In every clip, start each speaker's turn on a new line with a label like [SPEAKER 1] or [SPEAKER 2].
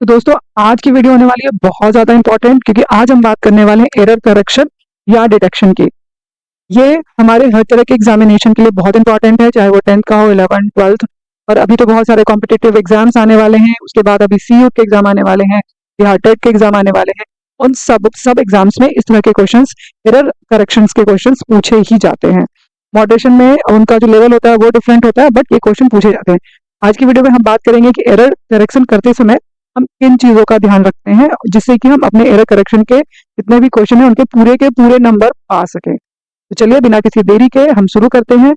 [SPEAKER 1] तो दोस्तों आज की वीडियो होने वाली है बहुत ज़्यादा इंपॉर्टेंट, क्योंकि आज हम बात करने वाले हैं एरर करेक्शन या डिटेक्शन की। ये हमारे हर तरह के एग्जामिनेशन के लिए बहुत इंपॉर्टेंट है, चाहे वो 10th का हो, 11th, 12th। और अभी तो बहुत सारे कॉम्पिटिटिव एग्जाम्स आने वाले हैं। उसके बाद अभी सीयू के एग्जाम आने वाले हैं, बिहार टेट के एग्जाम आने वाले हैं। उन सब एग्जाम्स में इस तरह के क्वेश्चंस, एरर करेक्शंस के क्वेश्चंस पूछे ही जाते हैं। मॉडरेशन में उनका जो लेवल होता है वो डिफरेंट होता है, बट ये क्वेश्चन पूछे जाते हैं। आज की वीडियो में हम बात करेंगे कि एरर करेक्शन करते समय हम किन चीजों का ध्यान रखते हैं, जिससे कि हम अपने एरर करेक्शन के जितने भी क्वेश्चन हैं उनके पूरे नंबर पा सकें। तो चलिए बिना किसी देरी के हम शुरू करते हैं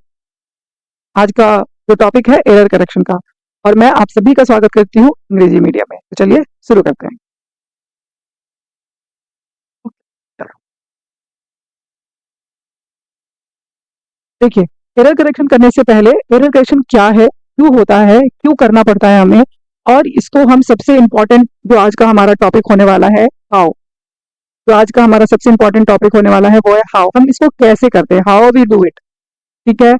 [SPEAKER 1] आज का जो टॉपिक है एरर करेक्शन का। और मैं आप सभी का स्वागत करती हूँ अंग्रेजी मीडिया में। तो चलिए शुरू करते हैं। देखिए, एरर करेक्शन करने से पहले एरर करेक्शन क्या है, क्यों होता है, क्यों करना पड़ता है हमें, और इसको हम सबसे इम्पोर्टेंट जो आज का हमारा टॉपिक होने वाला है हाउ, जो आज का हमारा सबसे इम्पोर्टेंट टॉपिक होने वाला है वो है हाउ। हम इसको कैसे करते हैं, हाउ वी डू इट। ठीक है,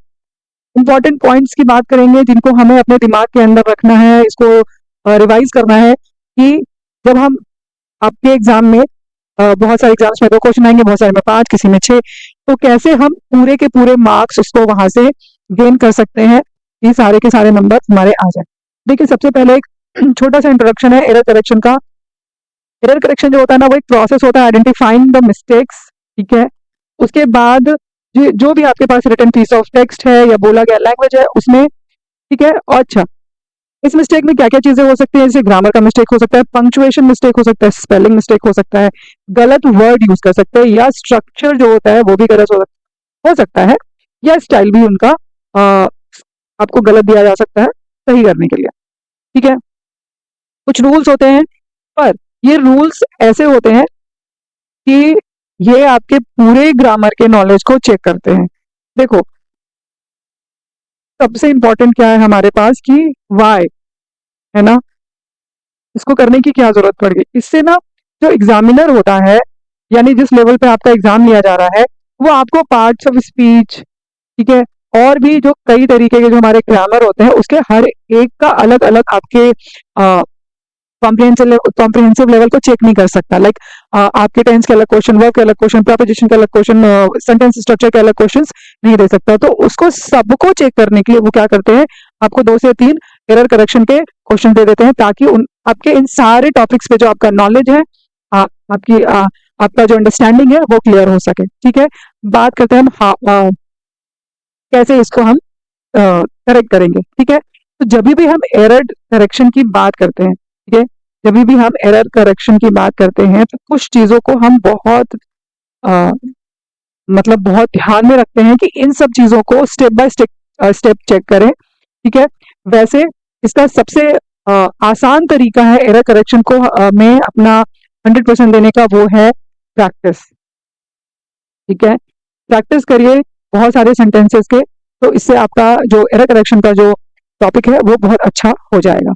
[SPEAKER 1] इंपॉर्टेंट पॉइंट्स की बात करेंगे जिनको हमें अपने दिमाग के अंदर रखना है, इसको रिवाइज करना है कि जब हम आपके एग्जाम में बहुत सारे एग्जाम्स में 2 क्वेश्चन आएंगे, बहुत सारे में 5, किसी में 6, तो कैसे हम पूरे के पूरे मार्क्स उसको वहां से गेन कर सकते हैं, ये सारे के सारे नंबर हमारे आ जाए। देखिए, सबसे पहले एक छोटा सा इंट्रोडक्शन है एरर करेक्शन का। एरर करेक्शन जो होता है ना, वो एक प्रोसेस होता है आइडेंटिफाइंग द मिस्टेक्स। ठीक है, उसके बाद जो भी आपके पास रिटन पीस ऑफ टेक्स्ट है या बोला गया लैंग्वेज है उसमें, ठीक है। और अच्छा, इस मिस्टेक में क्या क्या चीजें हो सकती है, जैसे ग्रामर का मिस्टेक हो सकता है, पंक्चुएशन मिस्टेक हो सकता है, स्पेलिंग मिस्टेक हो सकता है, गलत वर्ड यूज कर सकते हैं, या स्ट्रक्चर जो होता है वो भी गलत हो सकता है, या स्टाइल भी उनका आपको गलत दिया जा सकता है सही करने के लिए। ठीक है, कुछ रूल्स होते हैं, पर ये रूल्स ऐसे होते हैं कि ये आपके पूरे ग्रामर के नॉलेज को चेक करते हैं। देखो, सबसे इंपॉर्टेंट क्या है हमारे पास कि वाई, है ना, इसको करने की क्या जरूरत पड़ गई। इससे ना जो एग्जामिनर होता है, यानी जिस लेवल पे आपका एग्जाम लिया जा रहा है, वो आपको पार्ट्स ऑफ स्पीच, ठीक है, और भी जो कई तरीके के जो हमारे ग्रामर होते हैं उसके हर एक का अलग अलग आपके कॉम्प्रिहेंसिव लेवल को चेक नहीं कर सकता। लाइक आपके टेंस के अलग क्वेश्चन, वर्ब के अलग क्वेश्चन, प्रपोजिशन के अलग क्वेश्चन, सेंटेंस स्ट्रक्चर के अलग क्वेश्चन नहीं दे सकता। तो उसको सबको चेक करने के लिए वो क्या करते हैं, आपको 2 से 3 एरर करेक्शन के क्वेश्चन दे देते हैं, ताकि आपके इन सारे टॉपिक्स पे जो आपका नॉलेज है, आपका जो अंडरस्टैंडिंग है वो क्लियर हो सके। ठीक है, बात करते हैं हम कैसे इसको हम करेक्ट करेंगे। ठीक है, तो जब भी हम एरर करेक्शन की बात करते हैं, ठीक है, जब भी हम एरर करेक्शन की बात करते हैं तो कुछ चीजों को हम बहुत अ, मतलब बहुत ध्यान में रखते हैं कि इन सब चीजों को स्टेप बाय स्टेप चेक करें। ठीक है, वैसे इसका सबसे आसान तरीका है एरर करेक्शन को में अपना 100% देने का, वो है प्रैक्टिस। ठीक है, प्रैक्टिस करिए बहुत सारे सेंटेंसेस के, तो इससे आपका जो एरर करेक्शन का जो टॉपिक है वो बहुत अच्छा हो जाएगा।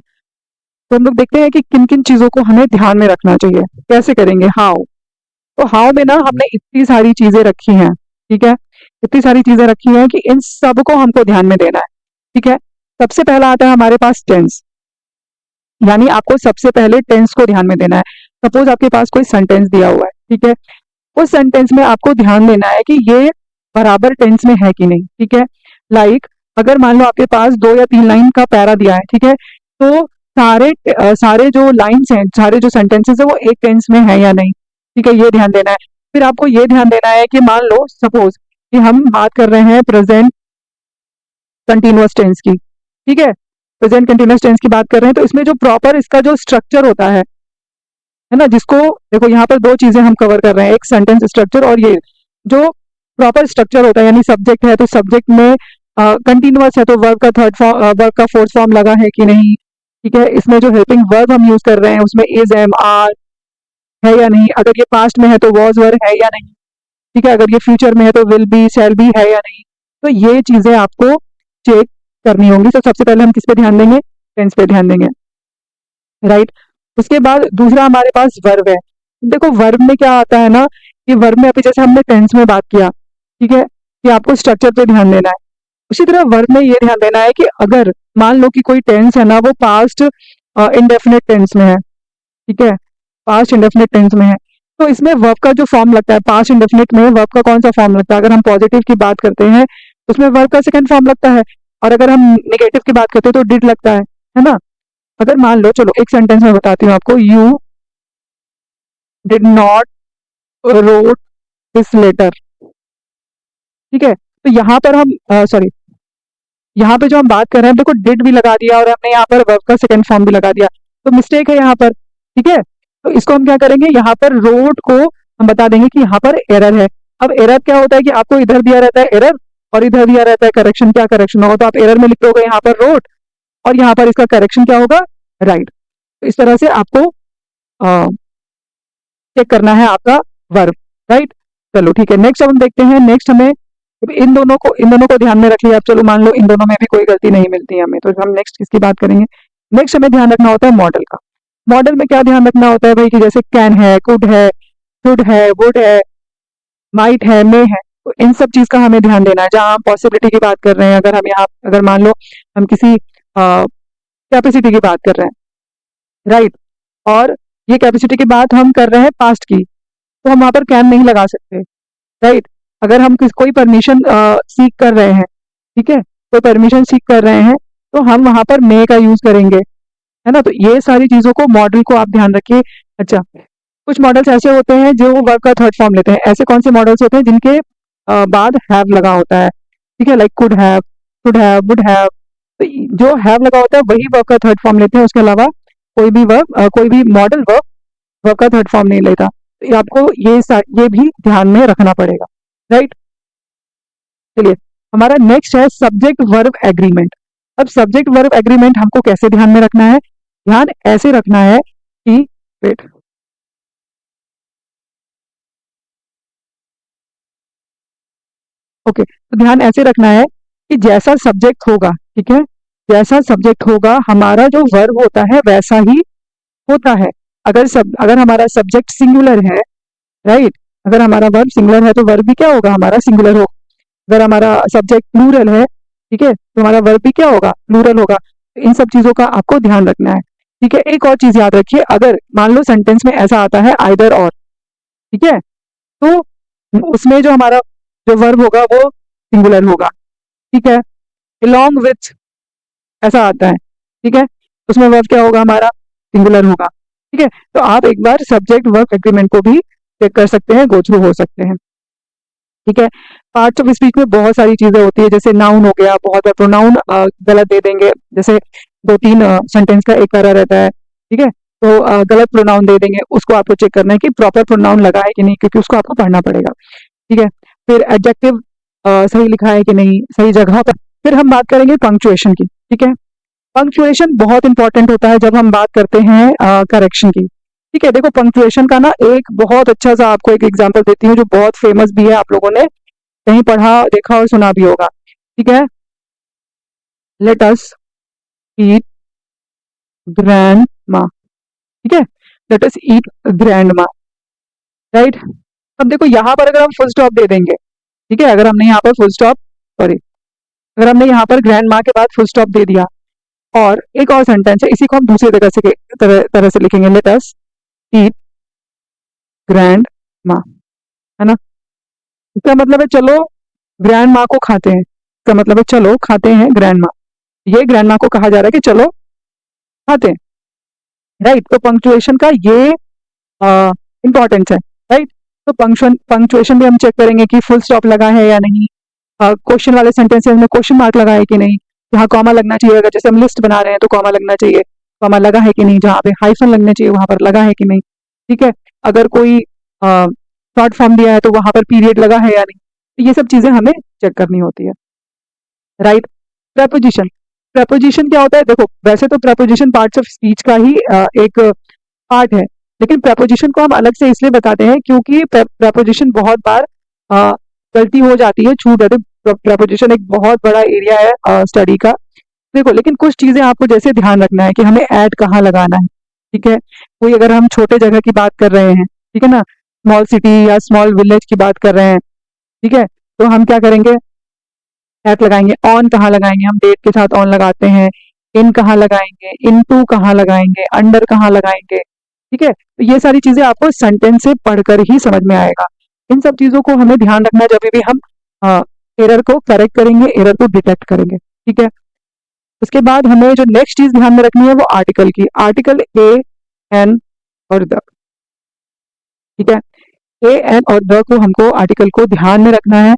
[SPEAKER 1] तो हम लोग देखते हैं कि किन किन चीजों को हमें ध्यान में रखना चाहिए। कैसे करेंगे, हाउ। तो हाउ में ना हमने इतनी सारी चीजें रखी हैं, ठीक है, इतनी सारी चीजें रखी हैं कि इन सबको हमको ध्यान में देना है। ठीक है, सबसे पहला आता है हमारे पास टेंस, यानी आपको सबसे पहले टेंस को ध्यान में देना है। सपोज आपके पास कोई सेंटेंस दिया हुआ है, ठीक है, उस सेंटेंस में आपको ध्यान देना है कि ये बराबर टेंस में है कि नहीं। ठीक है, लाइक अगर मान लो आपके पास 2 या 3 लाइन का पैरा दिया है, ठीक है, तो सारे जो लाइन्स हैं, सारे जो सेंटेंसेस है वो एक टेंस में है या नहीं। ठीक है, ये ध्यान देना है। फिर आपको ये ध्यान देना है कि मान लो सपोज कि हम बात कर रहे हैं प्रेजेंट कंटिन्यूअस टेंस की, ठीक है, प्रेजेंट कंटिन्यूअस टेंस की बात कर रहे हैं, तो इसमें जो प्रॉपर इसका जो स्ट्रक्चर होता है ना, जिसको देखो यहाँ पर 2 चीजें हम कवर कर रहे हैं, एक सेंटेंस स्ट्रक्चर और ये जो प्रॉपर स्ट्रक्चर होता है, यानी सब्जेक्ट है तो सब्जेक्ट में कंटिन्यूअस है तो वर्ब का थर्ड फॉर्म, वर्ब का फोर्थ फॉर्म लगा है कि नहीं। ठीक है, इसमें जो हेल्पिंग वर्ब हम यूज कर रहे हैं उसमें इज, एम, आर है या नहीं, अगर ये पास्ट में है तो वॉज, वर है या नहीं। ठीक है, अगर ये फ्यूचर में है तो विल बी, शैल बी है या नहीं। तो ये चीजें आपको चेक करनी होंगी। तो सबसे पहले हम किस पे ध्यान देंगे, टेंस पे ध्यान देंगे, राइट। उसके बाद दूसरा हमारे पास वर्ब है। देखो वर्ब में क्या आता है ना, कि वर्ब में अभी जैसे हमने टेंस में बात किया, ठीक है, कि आपको स्ट्रक्चर पे ध्यान देना है, उसी तरह वर्ब में ये ध्यान देना है कि अगर मान लो कि कोई टेंस है ना वो पास्ट इंडेफिनिट टेंस में है, ठीक है, पास्ट इंडेफिनिट टेंस में है। तो इसमें वर्ब का जो फॉर्म लगता है, पास्ट इंडेफिनिट में वर्ब का कौन सा फॉर्म लगता है? अगर हम पॉजिटिव की बात करते हैं तो उसमें वर्ब का सेकंड फॉर्म लगता है, और अगर हम नेगेटिव की बात करते हैं तो डिड लगता है ना? अगर मान लो, चलो एक सेंटेंस में बताती हूँ आपको, you did not wrote this letter. ठीक है, तो यहाँ पर हम सॉरी, यहाँ पे जो हम बात कर रहे हैं, देखो डिड भी लगा दिया और हमने यहाँ पर वर्ब का सेकंड फॉर्म भी लगा दिया, तो मिस्टेक है यहाँ पर। ठीक है, तो इसको हम क्या करेंगे, यहाँ पर रोट को हम बता देंगे कि यहाँ पर एरर है। अब एरर क्या होता है कि आपको इधर दिया रहता है एरर और इधर दिया रहता है करेक्शन। क्या करेक्शन होगा? तो आप एरर में लिख दोगे यहाँ पर रोट, और यहाँ पर इसका करेक्शन क्या होगा? राइट। तो इस तरह से आपको चेक करना है आपका वर्ब। राइट, चलो ठीक है, नेक्स्ट अब हम देखते हैं। नेक्स्ट हमें इन दोनों को ध्यान में रख लिया। अब चलो मान लो इन दोनों में भी कोई गलती नहीं मिलती है हमें, तो हम नेक्स्ट किसकी बात करेंगे? नेक्स्ट हमें ध्यान रखना होता है मॉडल का। मॉडल में क्या ध्यान रखना होता है भाई, कि जैसे कैन है, कुड है, शुड है, वुड है, माइट है, मे है, तो इन सब चीज का हमें ध्यान देना है। जहां हम पॉसिबिलिटी की बात कर रहे हैं, अगर मान लो हम किसी कैपेसिटी की बात कर रहे हैं, राइट, और ये कैपेसिटी की बात हम कर रहे हैं पास्ट की, तो हम वहां पर कैन नहीं लगा सकते। राइट, अगर हम कोई परमिशन सीख कर रहे हैं, ठीक है, कोई परमिशन सीख कर रहे हैं, तो हम वहां पर मे का यूज करेंगे, है ना? तो ये सारी चीजों को, मॉडल को आप ध्यान रखिए। अच्छा, कुछ मॉडल्स ऐसे होते हैं जो वर्ब का थर्ड फॉर्म लेते हैं। ऐसे कौन से मॉडल्स होते हैं जिनके बाद हैव लगा होता है? ठीक है, like could have, should have, would have. तो जो हैव लगा होता है वही वर्ब का थर्ड फॉर्म लेते हैं, उसके अलावा कोई भी मॉडल वर्ब वर्ब का थर्ड फॉर्म नहीं लेता। तो ये आपको ये भी ध्यान में रखना पड़ेगा। राइट, चलिए, हमारा नेक्स्ट है सब्जेक्ट वर्ब एग्रीमेंट। अब सब्जेक्ट वर्ब एग्रीमेंट हमको कैसे ध्यान में रखना है? ध्यान ऐसे रखना है कि, वेट, ओके, तो ध्यान ऐसे रखना है कि जैसा सब्जेक्ट होगा, ठीक है, जैसा सब्जेक्ट होगा हमारा जो वर्ब होता है वैसा ही होता है। अगर हमारा सब्जेक्ट सिंगुलर है, राइट, अगर हमारा वर्ब सिंगुलर है तो वर्ब भी क्या होगा? हमारा सिंगुलर होगा। अगर हमारा सब्जेक्ट प्लूरल है, ठीक है, तो हमारा वर्ब भी क्या होगा? प्लूरल होगा। तो इन सब चीजों का आपको ध्यान रखना है। ठीक है, एक और चीज याद रखिए, अगर मान लो सेंटेंस में ऐसा आता है आइदर और, ठीक है, तो उसमें जो हमारा जो वर्ब होगा वो सिंगुलर होगा। ठीक है, along with ऐसा आता है, ठीक है, उसमें वर्ब क्या होगा? हमारा सिंगुलर होगा। ठीक है, तो आप एक बार सब्जेक्ट वर्ब एग्रीमेंट को भी चेक कर सकते हैं, गो थ्रू हो सकते हैं। ठीक है, पार्ट्स ऑफ स्पीच में बहुत सारी चीजें होती है, जैसे नाउन हो गया, बहुत बार प्रोनाउन गलत दे देंगे, जैसे दो तीन सेंटेंस का एक तरह रहता है, ठीक है, तो गलत प्रोनाउन दे देंगे, उसको आपको चेक करना है कि प्रॉपर प्रोनाउन लगा है कि नहीं, क्योंकि उसको आपको पढ़ना पड़ेगा। ठीक है, फिर एडजेक्टिव सही लिखा है कि नहीं, सही जगह पर। फिर हम बात करेंगे पंक्चुएशन की। ठीक है, पंक्चुएशन बहुत इंपॉर्टेंट होता है जब हम बात करते हैं करेक्शन की। ठीक है, देखो पंक्चुएशन का ना एक बहुत अच्छा सा आपको एक एग्जांपल देती हूँ जो बहुत फेमस भी है, आप लोगों ने कहीं पढ़ा, देखा और सुना भी होगा। ठीक है, लेट अस ईट ग्रैंड मा। ठीक है, लेट अस ईट ग्रैंड मा, राइट। अब देखो यहाँ पर अगर हम फुल स्टॉप दे देंगे, ठीक है, अगर हमने यहाँ पर फुल स्टॉप, सॉरी, अगर हमने यहाँ पर ग्रैंड मा के बाद फुल स्टॉप दे दिया, और एक और सेंटेंस है, इसी को हम दूसरी तरह से लिखेंगे, लेट अस ईट ग्रैंड मा, है ना। इसका मतलब है चलो ग्रैंड माँ को खाते हैं, इसका मतलब है चलो खाते हैं ग्रैंड माँ। ये ग्रैंड माँ को कहा जा रहा है कि चलो खाते हैं, राइट। तो पंक्चुएशन का ये इंपॉर्टेंस है, राइट। तो पंक्चुएशन भी हम चेक करेंगे कि फुल स्टॉप लगा है या नहीं, क्वेश्चन वाले सेंटेंसेस में क्वेश्चन मार्क लगा है कि नहीं, जहाँ कॉमा लगना चाहिए, अगर जैसे हम लिस्ट बना रहे हैं तो कॉमा लगना चाहिए, कॉमा लगा है कि नहीं, जहाँ पे हाइफन लगने चाहिए वहां पर लगा है कि नहीं। ठीक है, अगर कोई शॉर्ट फॉर्म दिया है तो वहां पर पीरियड लगा है या नहीं, तो ये सब चीजें हमें चेक करनी होती है, राइट। प्रपोजिशन, प्रपोजिशन क्या होता है? देखो वैसे तो प्रपोजिशन पार्ट्स ऑफ स्पीच का ही एक पार्ट है, लेकिन प्रपोजिशन को हम अलग से इसलिए बताते हैं क्योंकि प्रपोजिशन बहुत बार गलती हो जाती है, छूट जाती है। प्रपोजिशन एक बहुत बड़ा एरिया है स्टडी का। देखो लेकिन कुछ चीजें आपको जैसे ध्यान रखना है कि हमें ऐड कहाँ लगाना है। ठीक है, कोई अगर हम छोटे जगह की बात कर रहे हैं, ठीक है ना, स्मॉल सिटी या स्मॉल विलेज की बात कर रहे हैं, ठीक है, तो हम क्या करेंगे, एट लगाएंगे। ऑन कहाँ लगाएंगे? हम डेट के साथ ऑन लगाते हैं। इन कहाँ लगाएंगे? इन टू कहाँ लगाएंगे? अंडर कहाँ लगाएंगे? ठीक है, तो ये सारी चीजें आपको सेंटेंस से पढ़कर ही समझ में आएगा। इन सब चीजों को हमें ध्यान रखना है जब भी हम एरर को करेक्ट करेंगे, एरर को डिटेक्ट करेंगे। ठीक है, उसके बाद हमें जो नेक्स्ट चीज ध्यान में रखनी है वो आर्टिकल की, आर्टिकल ए, एन और द। ठीक है, ए, एन और द को हमको आर्टिकल को ध्यान में रखना है।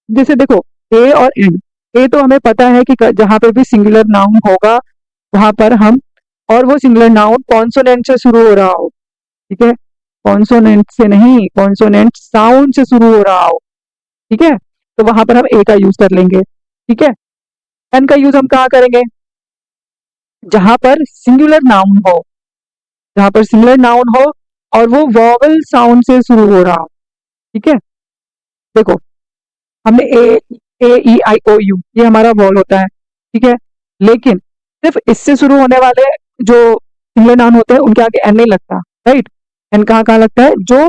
[SPEAKER 1] जैसे देखो ए और एन, ए तो हमें पता है कि जहां पर भी सिंगुलर नाउन होगा वहां पर हम, और वो सिंगुलर नाउन कॉन्सोनेंट से शुरू हो रहा हो। ठीक है, कॉन्सोनेंट से नहीं, कॉन्सोनेंट साउंड से शुरू हो रहा हो। ठीक है, तो वहां पर हम ए का यूज कर लेंगे। ठीक है, एन का यूज हम कहाँ करेंगे, जहां पर सिंगुलर नाउन हो, जहां पर सिंगुलर नाउन हो और वो वॉवल साउंड से शुरू हो रहा हो। ठीक है, देखो हमने ए, ई आई ओ यू, ये हमारा वॉल होता है। ठीक है, लेकिन सिर्फ इससे शुरू होने वाले जो सिंगुलर नाउन होते हैं उनके आगे एन नहीं लगता। राइट, एन कहाँ कहाँ लगता है, जो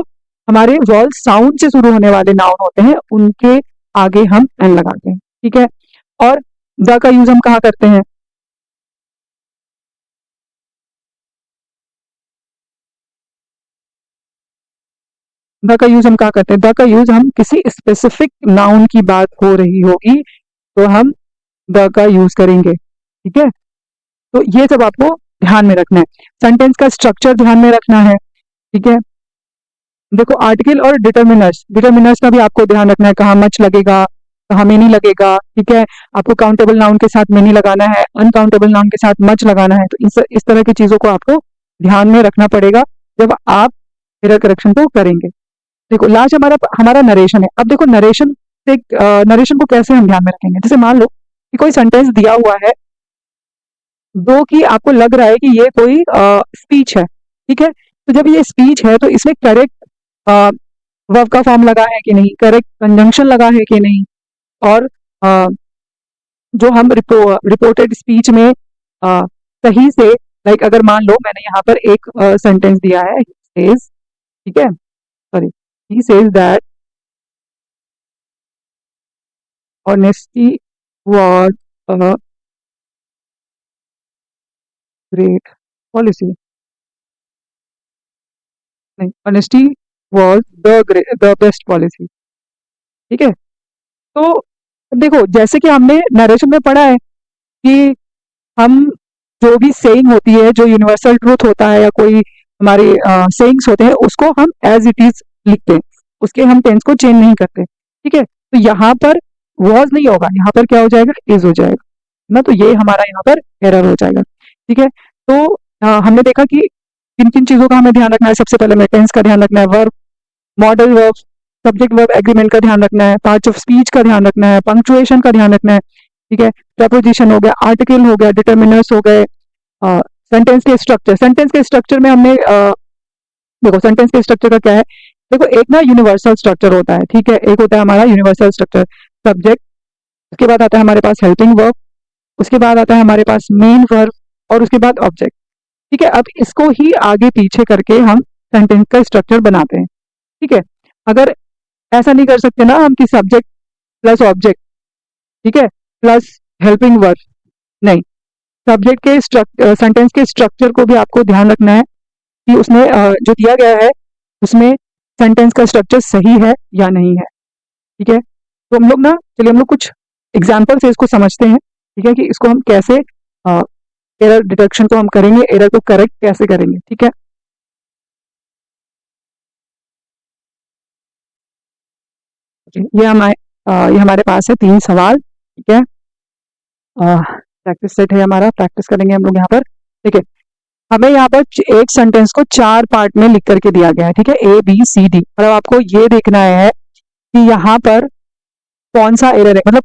[SPEAKER 1] हमारे वॉल साउंड से शुरू होने वाले नाउन होते हैं उनके आगे हम एन लगाते हैं। ठीक है, और द का यूज हम कहाँ करते हैं, द का यूज हम कहाँ करते हैं, द का यूज हम किसी स्पेसिफिक नाउन की बात हो रही होगी तो हम द का यूज करेंगे। ठीक है, तो ये सब आपको ध्यान में रखना है। सेंटेंस का स्ट्रक्चर ध्यान में रखना है। ठीक है, देखो आर्टिकल और डिटर्मिनर्स, डिटर्मिनर्स का भी आपको ध्यान रखना है, कहाँ मच लगेगा, कहाँ मेनी लगेगा। ठीक है, आपको काउंटेबल नाउन के साथ मेनी लगाना है, अनकाउंटेबल नाउन के साथ मच लगाना है। तो इस तरह की चीजों को आपको ध्यान में रखना पड़ेगा जब आप एरर करेक्शन को करेंगे। देखो लास्ट हमारा हमारा नरेशन है। अब देखो नरेशन से, नरेशन को कैसे हम ध्यान में रखेंगे, जैसे मान लो कि कोई सेंटेंस दिया हुआ है जो कि आपको लग रहा है कि ये कोई स्पीच है। ठीक है, तो जब ये स्पीच है तो इसमें करेक्ट वर्ब का फॉर्म लगा है कि नहीं, करेक्ट कंजंक्शन लगा है कि नहीं, और अ, जो हम रिपोर्टेड स्पीच में सही से, लाइक अगर मान लो मैंने यहाँ पर एक सेंटेंस दिया है, ठीक है, sorry, he says that honesty was a great policy, नहीं, honesty was the best policy। ठीक है, तो देखो जैसे कि हमने नरेशन में पढ़ा है कि हम जो भी सेइंग होती है, जो यूनिवर्सल ट्रूथ होता है या कोई हमारे सेइंग्स होते हैं उसको हम एज इट इज लिखते हैं, उसके हम टेंस को चेंज नहीं करते। ठीक है, तो यहाँ पर वॉज नहीं होगा, यहाँ पर क्या हो जाएगा, इज हो जाएगा ना, तो ये हमारा यहाँ पर एरर हो जाएगा। ठीक है, तो हमने देखा कि किन किन चीजों का हमें ध्यान रखना है। सबसे पहले हमें टेंस का ध्यान रखना है, verb, modal verb, subject verb agreement का ध्यान रखना है, पार्ट्स ऑफ स्पीच का ध्यान रखना है, पंक्चुएशन का ध्यान रखना है। ठीक है, प्रपोजिशन हो गया, आर्टिकल हो गया, डिटर्मिनर्स हो गए, सेंटेंस के स्ट्रक्चर, सेंटेंस के स्ट्रक्चर में हमने देखो सेंटेंस के स्ट्रक्चर का क्या है, देखो एक ना यूनिवर्सल स्ट्रक्चर होता है। ठीक है, एक होता है हमारा यूनिवर्सल स्ट्रक्चर, सब्जेक्ट, उसके बाद आता है हमारे पास हेल्पिंग वर्ब, उसके बाद आता है हमारे पास मेन वर्ब, और उसके बाद ऑब्जेक्ट। ठीक है, अब इसको ही आगे पीछे करके हम सेंटेंस का स्ट्रक्चर बनाते हैं। ठीक है, अगर ऐसा नहीं कर सकते ना हम कि सब्जेक्ट प्लस ऑब्जेक्ट, ठीक है, प्लस हेल्पिंग वर्ब, नहीं, सब्जेक्ट के सेंटेंस के स्ट्रक्चर को भी आपको ध्यान रखना है कि उसमें जो दिया गया है उसमें सेंटेंस का स्ट्रक्चर सही है या नहीं है। ठीक है, तो हम लोग ना, चलिए हम लोग कुछ एग्जाम्पल से इसको समझते हैं। ठीक है, कि इसको हम कैसे एरर डिटेक्शन को हम करेंगे, एरर को करेक्ट कैसे करेंगे। ठीक है, ये हमारे पास है 3 सवाल। ठीक है, प्रैक्टिस सेट है हमारा, प्रैक्टिस करेंगे हम लोग यहाँ पर। ठीक है, हमें यहाँ पर एक सेंटेंस को 4 पार्ट में लिख करके दिया गया है। ठीक है, ए बी सी डी, और अब आपको ये देखना है कि यहाँ पर कौन सा एरर है, मतलब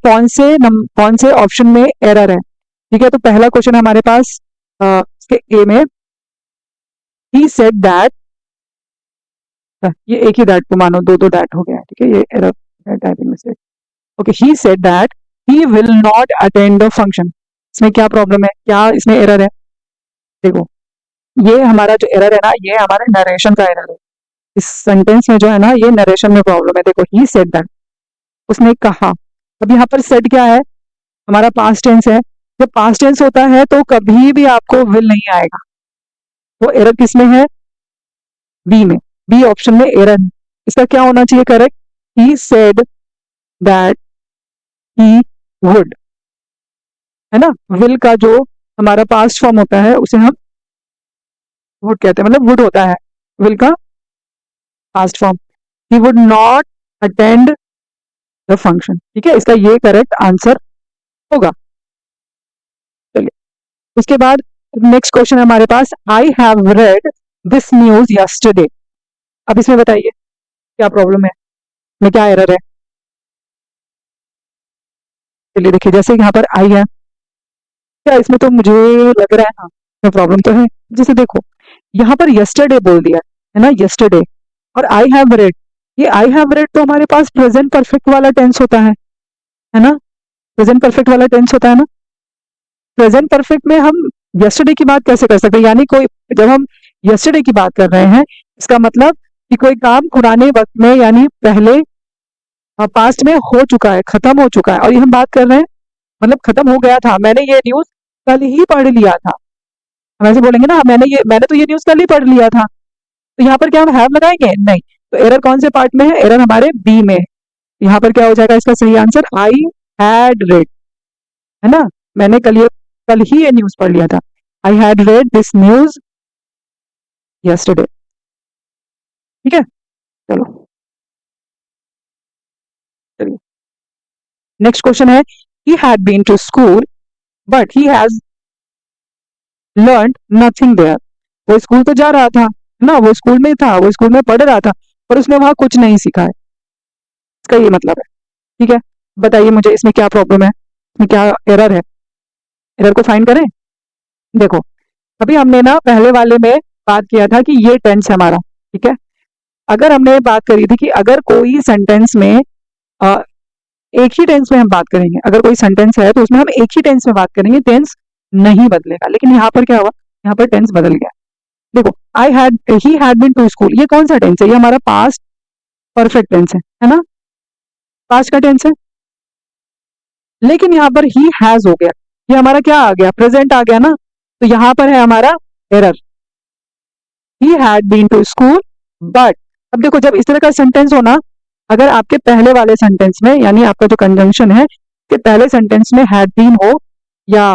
[SPEAKER 1] कौन से ऑप्शन में एरर है। ठीक है, तो पहला क्वेश्चन हमारे पास इसके ए में, ही सेड दैट, ये एक ही दैट को मानो, दो दैट हो गया है। ठीक है, ये एरर है, typing mistake. Okay, he said that he will not attend the function, इसमें क्या प्रॉब्लम है, क्या इसमें एरर है। देखो ये हमारा जो एरर है ना, ये हमारे नरेशन का एरर है। इस सेंटेंस में जो है ना, ये नरेशन में प्रॉब्लम है। देखो ही सेड दैट, उसने कहा। अब यहाँ पर सेड क्या है, हमारा पास्ट टेंस है। जब पास्ट टेंस होता है तो कभी भी आपको विल नहीं आएगा। वो एरर किस में है, बी में, बी ऑप्शन में एरर है। इसका क्या होना चाहिए correct? He said that he would, है ना। विल का जो हमारा पास्ट फॉर्म होता है उसे हम वुड कहते हैं, मतलब वुड होता है विल का past form. He would not attend the function, ठीक है, इसका ये करेक्ट आंसर होगा। चलिए उसके बाद नेक्स्ट क्वेश्चन है हमारे पास, I have read this news yesterday. अब इसमें बताइए क्या प्रॉब्लम है, में क्या एरर है। चलिए देखिए, जैसे यहाँ पर आई है, क्या इसमें तो मुझे लग रहा है हाँ इसमें प्रॉब्लम तो है। जैसे देखो यहाँ पर यस्टरडे बोल दिया है ना, यस्टरडे, और आई हैव रेड, ये आई हैव रेड तो हमारे पास प्रेजेंट परफेक्ट वाला टेंस होता है ना, प्रेजेंट परफेक्ट वाला टेंस होता है ना। प्रेजेंट परफेक्ट में हम यस्टरडे की बात कैसे कर सकते हैं, यानी कोई, जब हम यस्टरडे की बात कर रहे हैं इसका मतलब कि कोई काम पुराने वक्त में यानी पहले पास्ट में हो चुका है, खत्म हो चुका है, और ये हम बात कर रहे हैं मतलब खत्म हो गया था, मैंने ये न्यूज कल ही पढ़ लिया था। हम ऐसे बोलेंगे ना, मैंने तो ये न्यूज कल ही पढ़ लिया था, तो यहाँ पर क्या हम हैव लगाएंगे? नहीं। तो एरर कौन से पार्ट में है? एरर हमारे बी में। यहाँ पर क्या हो जाएगा इसका सही आंसर? आई हैड रेड, है ना, मैंने कल ही ये न्यूज पढ़ लिया था। I had read this news yesterday, ठीक है। चलो चलिए नेक्स्ट क्वेश्चन है, he had been to school but he has learn nothing there. वो स्कूल तो जा रहा था ना, वो स्कूल में था, वो स्कूल में पढ़ रहा था, पर उसने वहां कुछ नहीं सीखा है, इसका ये मतलब है, ठीक है। बताइए मुझे इसमें क्या प्रॉब्लम है, इसमें क्या एरर है, एरर को फाइंड करें। देखो अभी हमने ना पहले वाले में बात किया था कि ये टेंस है हमारा, ठीक है। अगर हमने बात करी थी कि अगर कोई सेंटेंस में अ, एक ही टेंस में हम बात करेंगे, अगर कोई सेंटेंस है तो उसमें हम एक ही टेंस में बात करेंगे, टेंस नहीं बदलेगा। लेकिन यहाँ पर क्या हुआ, यहाँ पर टेंस बदल गया। देखो he had been to school, ये कौन सा टेंस है? ये हमारा पास्ट परफेक्ट टेंस है ना, पास्ट का टेंस है। लेकिन यहाँ पर ही हैज हो गया, ये हमारा क्या आ गया? प्रेजेंट आ गया ना, तो यहाँ पर है हमारा error, he had been to school but. अब देखो जब इस तरह का सेंटेंस हो ना, अगर आपके पहले वाले सेंटेंस में यानी आपका जो कंजंक्शन है कि पहले सेंटेंस में हैड बीन हो या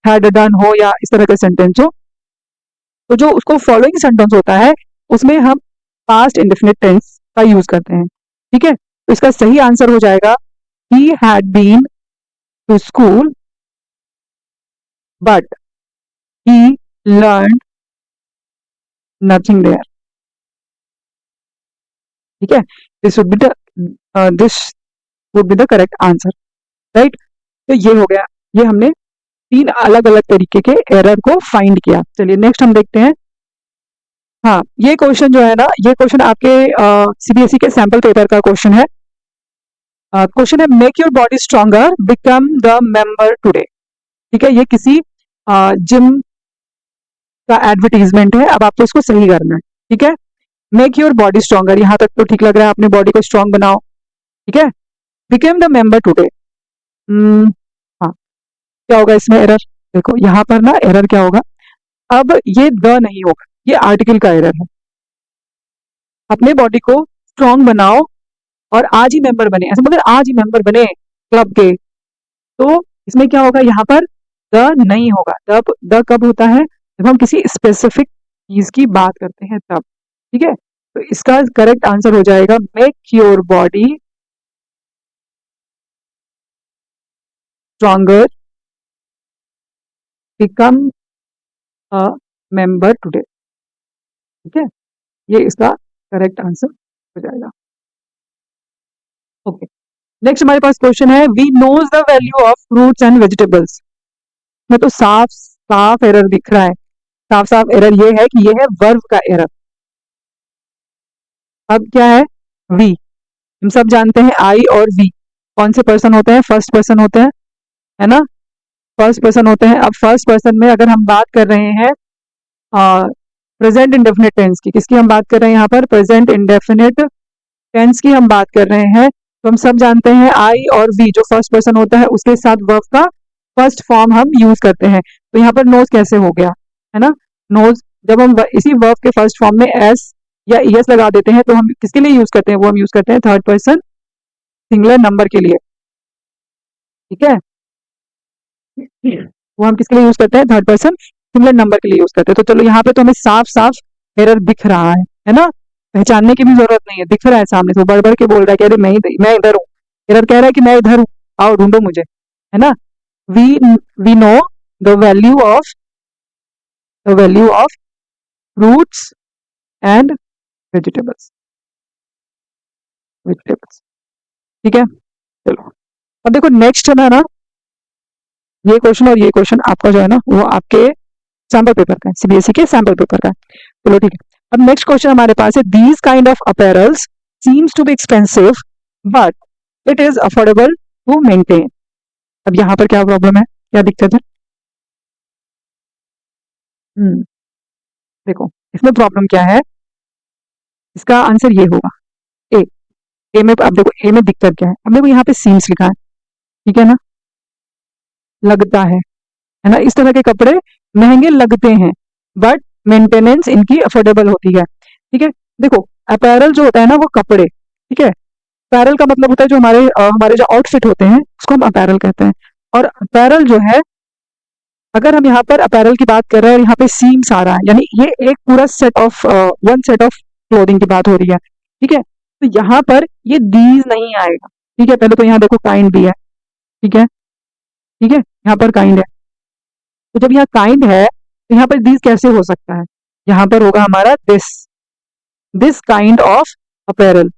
[SPEAKER 1] हैड डन हो या इस तरह का सेंटेंस हो, तो जो उसको फॉलोइंग सेंटेंस होता है उसमें हम पास्ट इंडेफिनिट टेंस का यूज करते हैं, ठीक है। तो इसका सही आंसर हो जाएगा, he had been to school but he learn nothing there, ठीक है। This would be the this would be the correct answer, right. तो ये हो गया, ये हमने तीन अलग अलग तरीके के एरर को फाइंड किया। चलिए नेक्स्ट हम देखते हैं। हाँ ये क्वेश्चन जो है ना, ये क्वेश्चन आपके सीबीएसई के सैंपल पेपर का क्वेश्चन है। क्वेश्चन है, make your body stronger become the member today, ठीक है। ये किसी जिम का एडवर्टीजमेंट है, अब आपको इसको सही करना है, ठीक है। मेक योर बॉडी स्ट्रॉन्गर, यहां तक तो ठीक लग रहा है, अपने बॉडी को स्ट्रॉन्ग बनाओ, ठीक है। बिकम द मेंबर टुडे, हाँ क्या होगा इसमें एरर? देखो यहाँ पर ना एरर क्या होगा, अब ये द नहीं होगा, ये आर्टिकल का एरर है। अपने बॉडी को स्ट्रॉन्ग बनाओ और आज ही मेंबर बने, ऐसे मतलब आज ही मेंबर बने क्लब के, तो इसमें क्या होगा, यहाँ पर द नहीं होगा। तब द कब होता है? जब हम किसी स्पेसिफिक चीज की बात करते हैं तब, ठीक है। तो इसका करेक्ट आंसर हो जाएगा, make your body stronger become a member today, ठीक है। ये इसका करेक्ट आंसर हो जाएगा। ओके नेक्स्ट हमारे पास क्वेश्चन है, we knows the value of fruits and vegetables. में तो साफ साफ एरर दिख रहा है, साफ साफ एरर ये है कि ये है वर्ब का एरर। अब क्या है? वी, हम सब जानते हैं आई और वी कौन से पर्सन होते हैं? फर्स्ट पर्सन होते हैं, है ना, फर्स्ट पर्सन होते हैं। अब फर्स्ट पर्सन में अगर हम बात कर रहे हैं प्रेजेंट इंडेफिनिट टेंस की, किसकी हम बात कर रहे हैं यहाँ पर? प्रेजेंट इंडेफिनिट टेंस की हम बात कर रहे हैं। तो हम सब जानते हैं आई और वी जो फर्स्ट पर्सन होता है उसके साथ वर्ब का फर्स्ट फॉर्म हम यूज करते हैं। तो यहाँ पर नोज कैसे हो गया, है ना, नोज, जब हम इसी वर्ब के फर्स्ट फॉर्म में एस या ईएस लगा देते हैं, तो हम किसके लिए यूज करते हैं? वो हम यूज करते हैं थर्ड पर्सन सिंगुलर नंबर के लिए, ठीक है। वो हम किसके लिए यूज करते हैं? थर्ड पर्सन सिंगुलर नंबर के लिए यूज करते हैं। तो चलो यहाँ पे तो हमें साफ साफ एरर दिख रहा है ना, पहचानने की भी जरूरत नहीं है, दिख रहा है सामने से, वो बढ़ बढ़ के बोल रहा है कि अरे मैं इधर हूँ, एरर कह रहा है कि मैं इधर हूँ, आओ ढूंढो मुझे, है ना। We we know the value of fruits and vegetables, ठीक है। चलो अब देखो नेक्स्ट है ना, ये क्वेश्चन और ये क्वेश्चन आपका जो है ना वो आपके सैम्पल पेपर का है, सीबीएसई के सैम्पल पेपर का है। चलो ठीक है, अब नेक्स्ट क्वेश्चन हमारे पास है, these kind of apparels seems to be expensive but it is affordable to maintain. अब यहाँ पर क्या प्रॉब्लम है, क्या दिक्कत है? देखो इसमें प्रॉब्लम क्या है, इसका आंसर ये होगा ए। ए में अब देखो ए में दिक्कत क्या है, अब देखो यहाँ पे सीम्स लिखा है, ठीक है ना, लगता है ना, इस तरह के कपड़े महंगे लगते हैं बट मेंटेनेंस इनकी अफोर्डेबल होती है, ठीक है। देखो अपैरल जो होता है ना वो कपड़े, ठीक है, अपैरल का मतलब होता है जो हमारे जो आउटफिट होते हैं उसको हम अपैरल कहते हैं। और अपैरल जो है, अगर हम यहाँ पर अपैरल की बात कर रहे हैं और यहाँ पे सीम्स आ रहा है, यानी ये एक पूरा वन सेट ऑफ क्लोथिंग की बात हो रही है, ठीक है। तो यहाँ पर ये दीज नहीं आएगा, ठीक है। पहले तो यहाँ देखो काइंड भी है, ठीक है, ठीक है, यहाँ पर काइंड है, तो जब यहाँ काइंड है तो यहाँ पर दीज कैसे हो सकता है? यहाँ पर होगा हमारा this kind of apparel,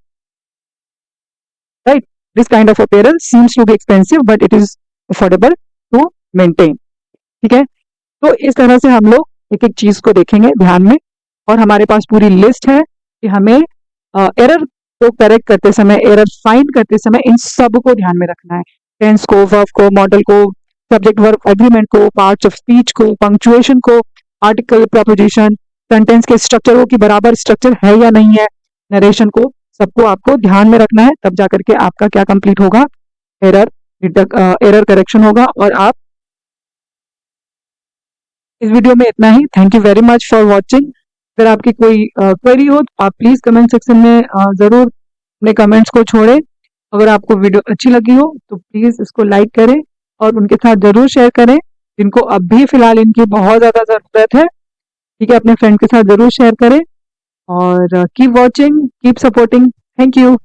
[SPEAKER 1] right. This kind of apparel seems to be expensive but it is affordable to maintain, ठीक है। तो इस तरह से हम लोग एक एक चीज को देखेंगे ध्यान में, और हमारे पास पूरी लिस्ट है कि हमें एरर को करेक्ट करते समय, एरर फाइंड करते समय इन सब को ध्यान में रखना है, टेंस को, वर्ब को, मॉडल को, सब्जेक्ट वर्ब एग्रीमेंट को, पार्ट्स ऑफ स्पीच को, पंक्चुएशन को, आर्टिकल, प्रपोजिशन, सेंटेंस के स्ट्रक्चरों की बराबर स्ट्रक्चर है या नहीं है, नरेशन को, सबको आपको ध्यान में रखना है, तब जाकर के आपका क्या कंप्लीट होगा, एरर एरर करेक्शन होगा। और आप इस वीडियो में इतना ही, thank you very much for watching. अगर आपकी कोई क्वेरी हो तो आप प्लीज कमेंट सेक्शन में जरूर अपने कमेंट्स को छोड़ें। अगर आपको वीडियो अच्छी लगी हो तो प्लीज इसको लाइक करें और उनके साथ जरूर शेयर करें जिनको अभी फिलहाल इनकी बहुत ज्यादा जरूरत है, ठीक है। अपने फ्रेंड के साथ जरूर शेयर करें और keep watching, keep supporting, thank you.